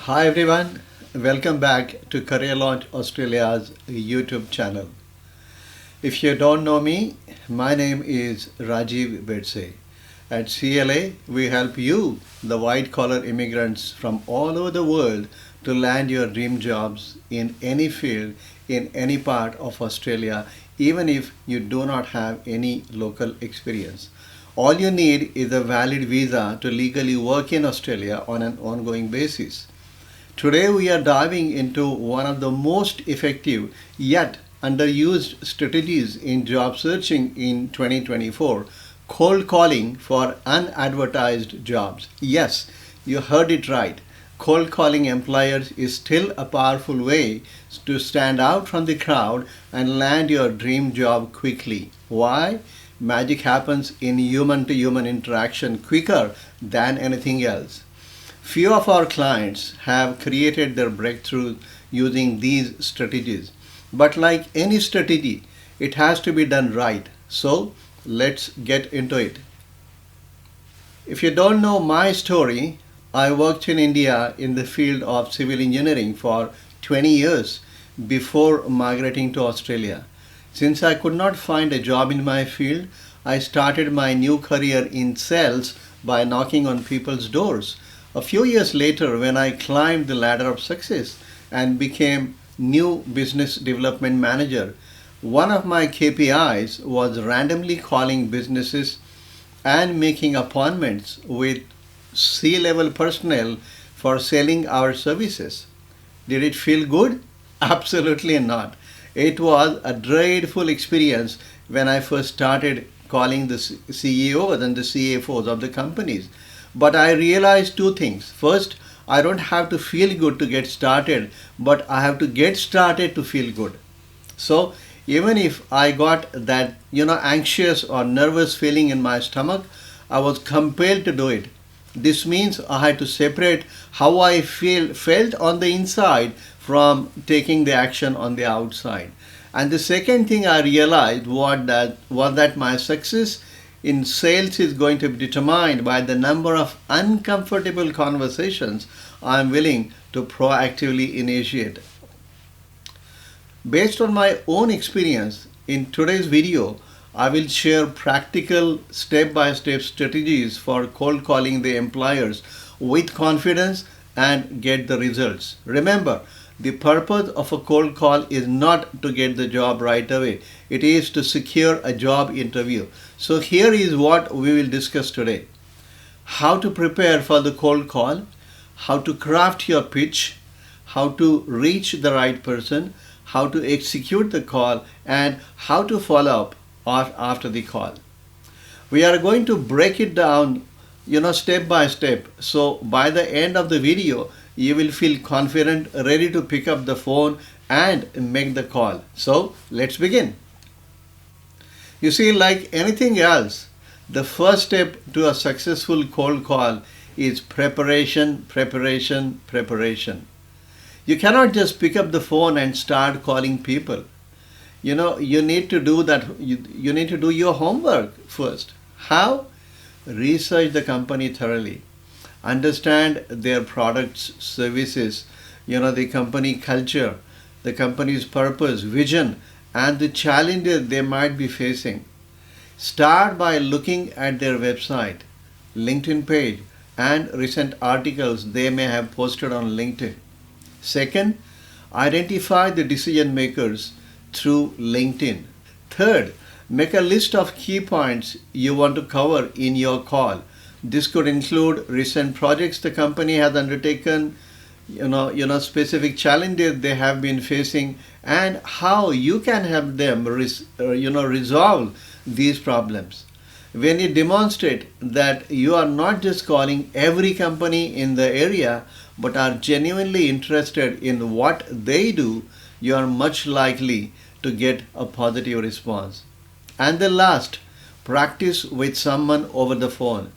Hi everyone, welcome back to Career Launch Australia's YouTube channel. If you don't know me, my name is Rajiv Bedse. At CLA, we help you, the white collar immigrants from all over the world, to land your dream jobs in any field, in any part of Australia, even if you do not have any local experience. All you need is a valid visa to legally work in Australia on an ongoing basis. Today, we are diving into one of the most effective yet underused strategies in job searching in 2024: cold calling for unadvertised jobs. Yes, you heard it right. Cold calling employers is still a powerful way to stand out from the crowd and land your dream job quickly. Why? Magic happens in human to human interaction quicker than anything else. Few of our clients have created their breakthrough using these strategies. But like any strategy, it has to be done right. So let's get into it. If you don't know my story, I worked in India in the field of civil engineering for 20 years before migrating to Australia. Since I could not find a job in my field, I started my new career in sales by knocking on people's doors. A few years later, when I climbed the ladder of success and became new business development manager, one of my KPIs was randomly calling businesses and making appointments with C-level personnel for selling our services. Did it feel good? Absolutely not. It was a dreadful experience when I first started calling the CEOs and the CFOs of the companies. But I realized two things. First, I don't have to feel good to get started, but I have to get started to feel good. So even if I got that, anxious or nervous feeling in my stomach, I was compelled to do it. This means I had to separate how I felt on the inside from taking the action on the outside. And the second thing I realized was that my success in sales is going to be determined by the number of uncomfortable conversations I am willing to proactively initiate. Based on my own experience, in today's video, I will share practical step by step strategies for cold calling the employers with confidence and get the results. Remember, the purpose of a cold call is not to get the job right away, it is to secure a job interview. So, here is what we will discuss today: how to prepare for the cold call, how to craft your pitch, how to reach the right person, how to execute the call, and how to follow up after the call. We are going to break it down, step by step. So by the end of the video, you will feel confident, ready to pick up the phone and make the call. So let's begin. You see, like anything else, the first step to a successful cold call is preparation, preparation, preparation. You cannot just pick up the phone and start calling people. You need to do that. You need to do your homework first. How? Research the company thoroughly. Understand their products, services, the company culture, the company's purpose, vision, and the challenges they might be facing. Start by looking at their website, LinkedIn page, and recent articles they may have posted on LinkedIn. Second, identify the decision makers through LinkedIn. Third, make a list of key points you want to cover in your call. This could include recent projects the company has undertaken, specific challenges they have been facing, and how you can help them resolve these problems. When you demonstrate that you are not just calling every company in the area but are genuinely interested in what they do, you are much likely to get a positive response. And the last, practice with someone over the phone.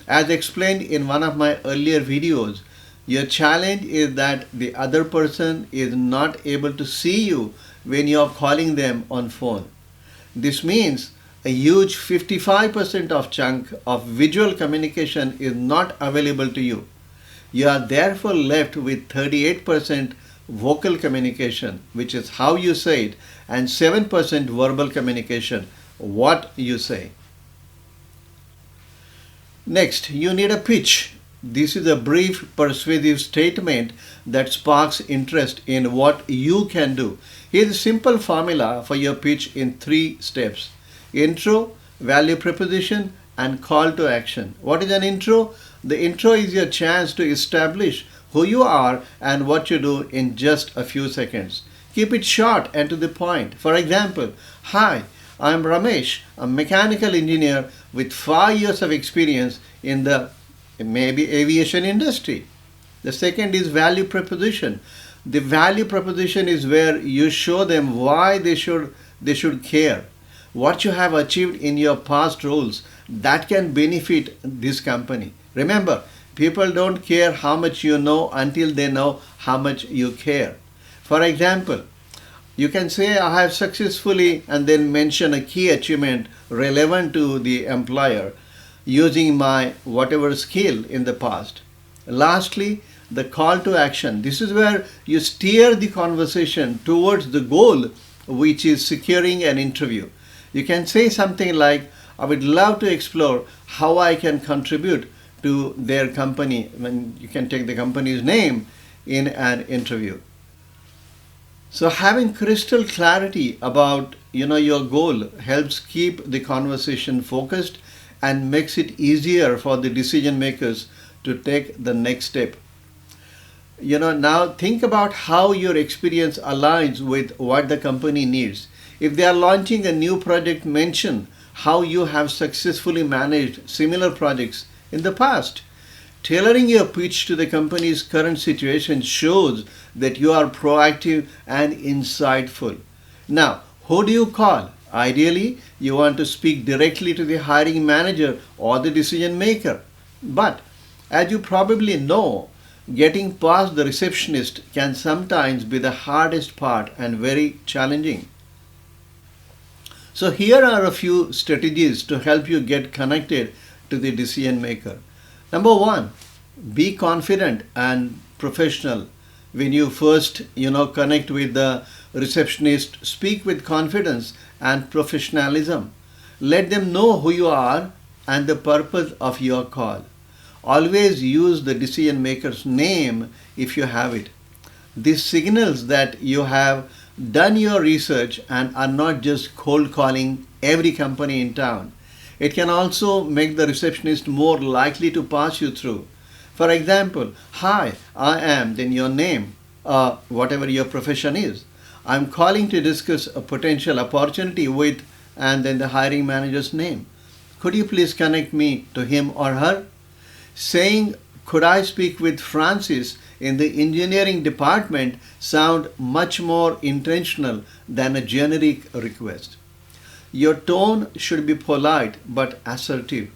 As explained in one of my earlier videos, your challenge is that the other person is not able to see you when you are calling them on phone. This means a huge 55% of chunk of visual communication is not available to you. You are therefore left with 38% vocal communication, which is how you say it, and 7% verbal communication, what you say. Next, you need a pitch. This is a brief, persuasive statement that sparks interest in what you can do. Here's a simple formula for your pitch in 3 steps: intro, value proposition, and call to action. What is an intro? The intro is your chance to establish who you are and what you do in just a few seconds. Keep it short and to the point. For example, hi, I'm Ramesh, a mechanical engineer with 5 years of experience in the maybe aviation industry. The second is value proposition. The value proposition is where you show them why they should care. What you have achieved in your past roles that can benefit this company. Remember, people don't care how much you know until they know how much you care. For example, you can say, I have successfully, and then mention a key achievement relevant to the employer using my whatever skill in the past. Lastly, the call to action. This is where you steer the conversation towards the goal, which is securing an interview. You can say something like, I would love to explore how I can contribute to their company. You can take the company's name in an interview. So having crystal clarity about your goal helps keep the conversation focused and makes it easier for the decision makers to take the next step. Now think about how your experience aligns with what the company needs. If they are launching a new project, mention how you have successfully managed similar projects in the past. Tailoring your pitch to the company's current situation shows that you are proactive and insightful. Now, who do you call? Ideally, you want to speak directly to the hiring manager or the decision maker. But as you probably know, getting past the receptionist can sometimes be the hardest part and very challenging. So here are a few strategies to help you get connected to the decision maker. Number one, be confident and professional. When you first, connect with the receptionist, speak with confidence and professionalism. Let them know who you are and the purpose of your call. Always use the decision maker's name if you have it. This signals that you have done your research and are not just cold calling every company in town. It can also make the receptionist more likely to pass you through. For example, hi, I am, then your name, whatever your profession is. I'm calling to discuss a potential opportunity with, and then the hiring manager's name. Could you please connect me to him or her? Saying, could I speak with Francis in the engineering department sound much more intentional than a generic request. Your tone should be polite but assertive.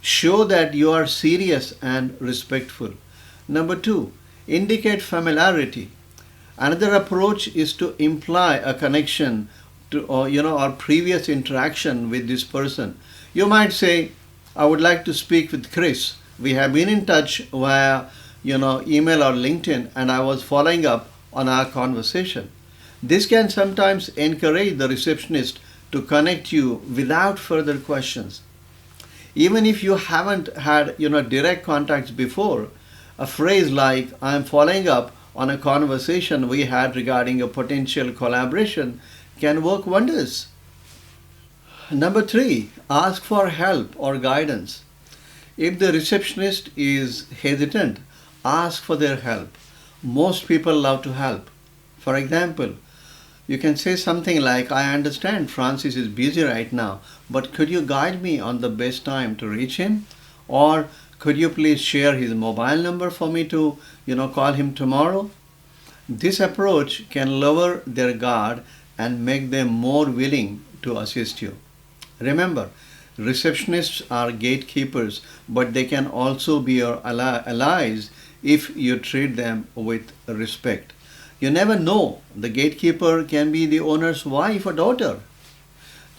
Show that you are serious and respectful. Number two, indicate familiarity. Another approach is to imply a connection to or previous interaction with this person. You might say, I would like to speak with Chris. We have been in touch via email or LinkedIn, and I was following up on our conversation. This can sometimes encourage the receptionist to connect you without further questions. Even if you haven't had direct contacts before, a phrase like I'm following up on a conversation we had regarding a potential collaboration can work wonders. Number three, ask for help or guidance. If the receptionist is hesitant, ask for their help. Most people love to help. For example, you can say something like, I understand Francis is busy right now, but could you guide me on the best time to reach him? Or could you please share his mobile number for me to, call him tomorrow? This approach can lower their guard and make them more willing to assist you. Remember, receptionists are gatekeepers, but they can also be your allies if you treat them with respect. You never know, the gatekeeper can be the owner's wife or daughter.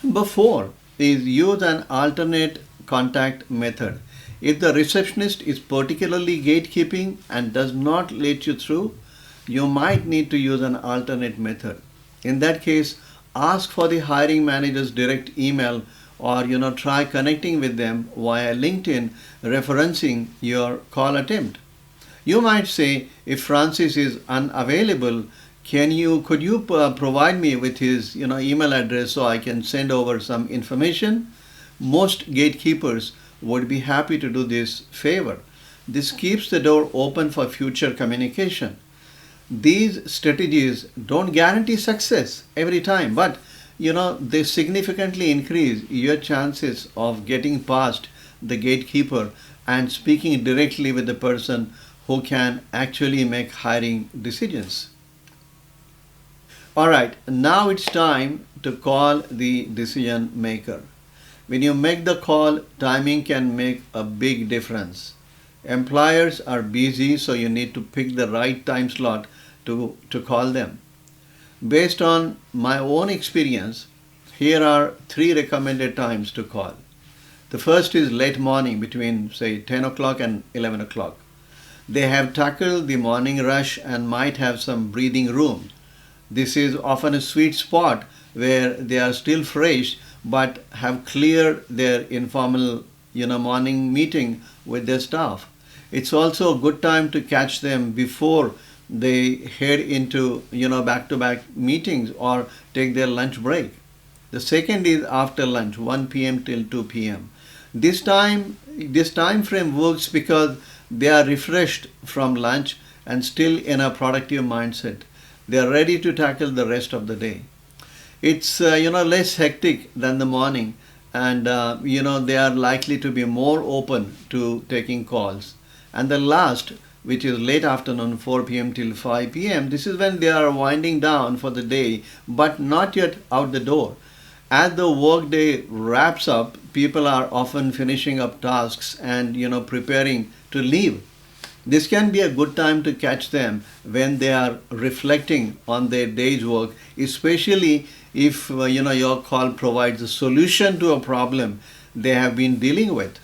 Number four is use an alternate contact method. If the receptionist is particularly gatekeeping and does not let you through, you might need to use an alternate method. In that case, ask for the hiring manager's direct email, or try connecting with them via LinkedIn referencing your call attempt. You might say, if Francis is unavailable, could you provide me with his email address so I can send over some information? Most gatekeepers would be happy to do this favor. This keeps the door open for future communication. These strategies don't guarantee success every time, but they significantly increase your chances of getting past the gatekeeper and speaking directly with the person who can actually make hiring decisions. All right, now it's time to call the decision maker. When you make the call, timing can make a big difference. Employers are busy, so you need to pick the right time slot to call them. Based on my own experience, here are three recommended times to call. The first is late morning between, say, 10 o'clock and 11 o'clock. They have tackled the morning rush and might have some breathing room. This is often a sweet spot where they are still fresh but have cleared their informal morning meeting with their staff. It's also a good time to catch them before they head into back-to-back meetings or take their lunch break. The second is after lunch, 1 p.m. till 2 p.m. This time frame works because they are refreshed from lunch and still in a productive mindset. They are ready to tackle the rest of the day. It's less hectic than the morning, and they are likely to be more open to taking calls. And the last, which is late afternoon, 4 p.m. till 5 p.m., this is when they are winding down for the day but not yet out the door. As the workday wraps up, people are often finishing up tasks and preparing to leave. This can be a good time to catch them when they are reflecting on their day's work, especially if your call provides a solution to a problem they have been dealing with.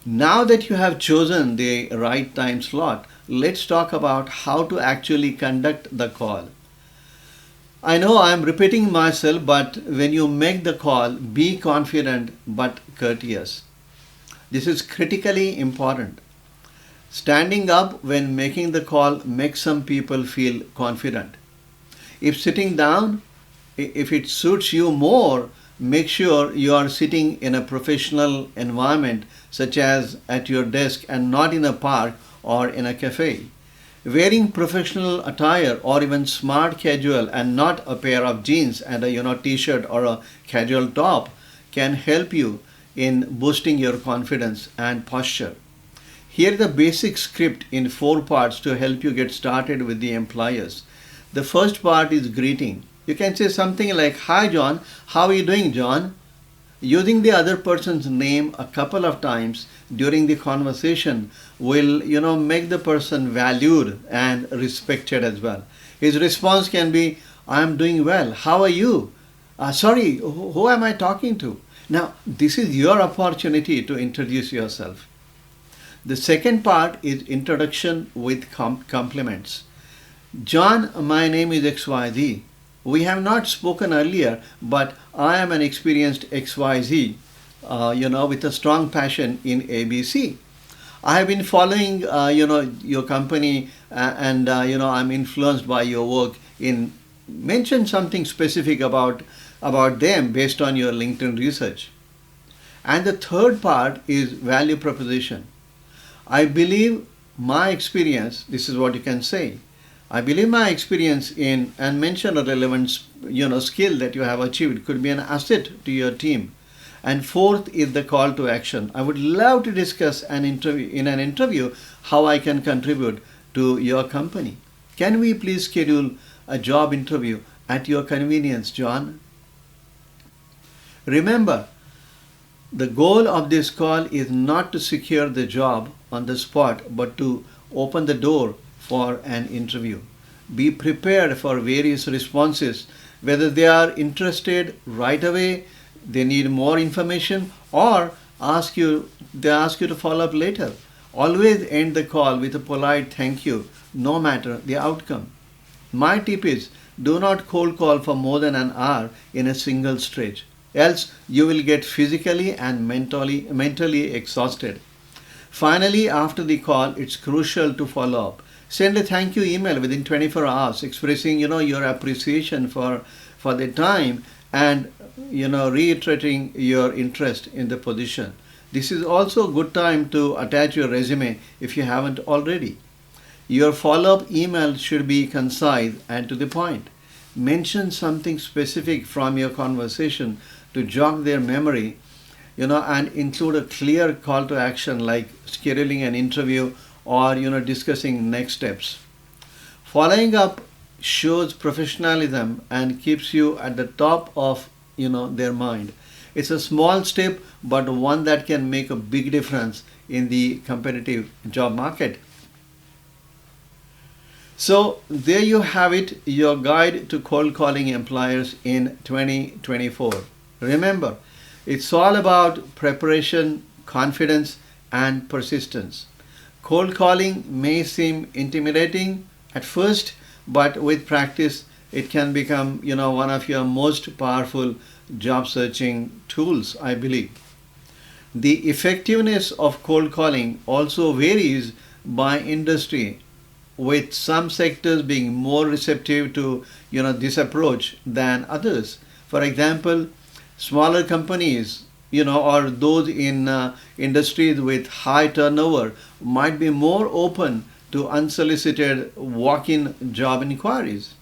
Now that you have chosen the right time slot, let's talk about how to actually conduct the call. I know I am repeating myself, but when you make the call, be confident but courteous. This is critically important. Standing up when making the call makes some people feel confident. If sitting down, if it suits you more, make sure you are sitting in a professional environment, such as at your desk and not in a park or in a cafe. Wearing professional attire or even smart casual and not a pair of jeans and a t-shirt or a casual top can help you in boosting your confidence and posture. Here is the basic script in 4 parts to help you get started with the employers. The first part is greeting. You can say something like, "Hi John, how are you doing, John?" Using the other person's name a couple of times during the conversation will make the person valued and respected as well. His response can be, "I am doing well. How are you? Sorry, who am I talking to?" Now, this is your opportunity to introduce yourself. The second part is introduction with compliments. "John, my name is XYZ. We have not spoken earlier, but I am an experienced XYZ, with a strong passion in ABC. I have been following, your company, and I'm influenced by your work in." Mention something specific about them based on your LinkedIn research. And the third part is value proposition. I believe my experience, this is what you can say. I believe my experience in, and mention a relevant skill that you have achieved could be an asset to your team. And fourth is the call to action. I would love to discuss in an interview how I can contribute to your company. Can we please schedule a job interview at your convenience, John? Remember, the goal of this call is not to secure the job on the spot, but to open the door for an interview. Be prepared for various responses, whether they are interested right away, they need more information, or they ask you to follow up later. Always end the call with a polite thank you, no matter the outcome. My tip is do not cold call for more than an hour in a single stretch, else you will get physically and mentally exhausted. Finally, after the call, it's crucial to follow up. Send a thank you email within 24 hours expressing your appreciation for the time and reiterating your interest in the position. This is also a good time to attach your resume if you haven't already. Your follow-up email should be concise and to the point. Mention something specific from your conversation to jog their memory, and include a clear call to action like scheduling an interview or discussing next steps. Following up shows professionalism and keeps you at the top of their mind. It's a small step, but one that can make a big difference in the competitive job market. So there you have it, your guide to cold calling employers in 2024. Remember, it's all about preparation, confidence, and persistence. Cold calling may seem intimidating at first, but with practice, it can become, one of your most powerful job searching tools, I believe. The effectiveness of cold calling also varies by industry, with some sectors being more receptive to this approach than others. For example, smaller companies or those in industries with high turnover might be more open to unsolicited walk-in job inquiries.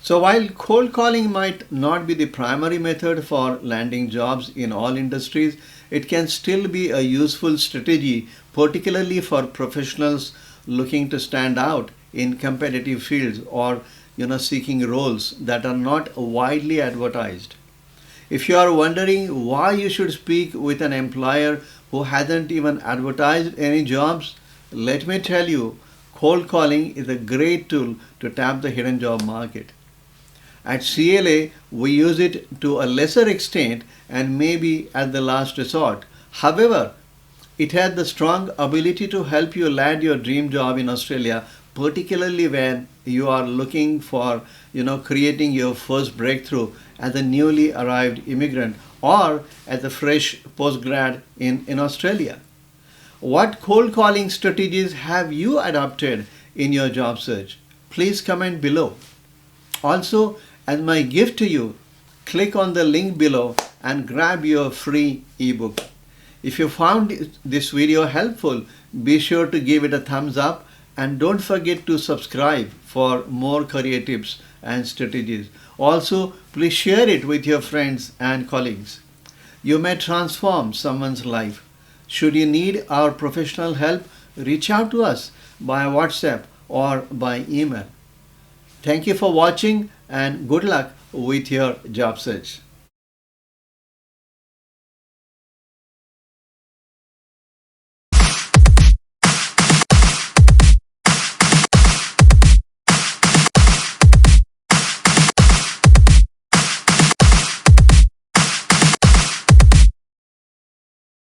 So while cold calling might not be the primary method for landing jobs in all industries, it can still be a useful strategy, particularly for professionals looking to stand out in competitive fields or seeking roles that are not widely advertised. If you are wondering why you should speak with an employer who hasn't even advertised any jobs, let me tell you, cold calling is a great tool to tap the hidden job market. At CLA, we use it to a lesser extent and maybe at the last resort. However, it has the strong ability to help you land your dream job in Australia, particularly when you are looking for, creating your first breakthrough as a newly arrived immigrant or as a fresh postgrad in Australia. What cold calling strategies have you adopted in your job search? Please comment below. Also, as my gift to you, click on the link below and grab your free ebook. If you found this video helpful, be sure to give it a thumbs up and don't forget to subscribe for more career tips and strategies. Also, please share it with your friends and colleagues. You may transform someone's life. Should you need our professional help, reach out to us by WhatsApp or by email. Thank you for watching and good luck with your job search.